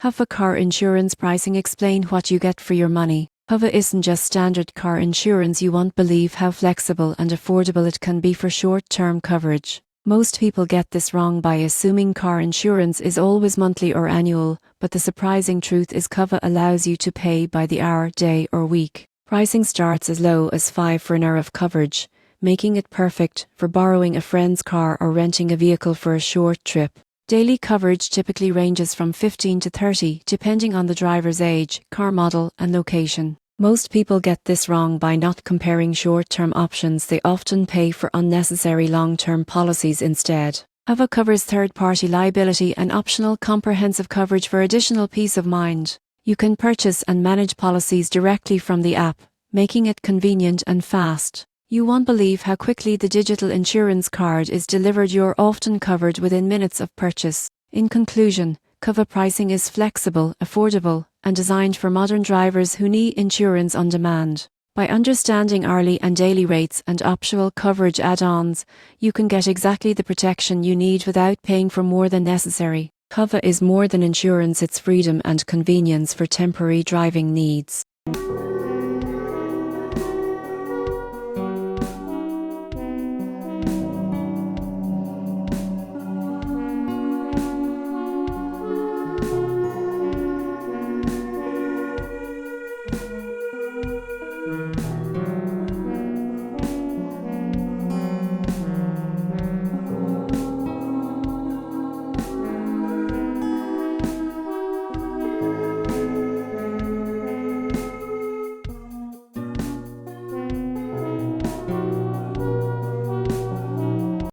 Cuvva car insurance pricing. Explain what you get for your money. Cuvva isn't just standard car insurance. You won't believe how flexible and affordable it can be for short-term coverage. Most people get this wrong by assuming car insurance is always monthly or annual, but the surprising truth is Cuvva allows you to pay by the hour, day or week. Pricing starts as low as $5 for an hour of coverage, making it perfect for borrowing a friend's car or renting a vehicle for a short trip. Daily coverage typically ranges from $15 to $30, depending on the driver's age, car model, and location. Most people get this wrong by not comparing short-term options. They often pay for unnecessary long-term policies instead. Cuvva covers third-party liability and optional comprehensive coverage for additional peace of mind. You can purchase and manage policies directly from the app, making it convenient and fast. You won't believe how quickly the digital insurance card is delivered. You're often covered within minutes of purchase. In conclusion, Cuvva pricing is flexible, affordable, and designed for modern drivers who need insurance on demand. By understanding hourly and daily rates and optional coverage add-ons, you can get exactly the protection you need without paying for more than necessary. Cuvva is more than insurance. It's freedom and convenience for temporary driving needs.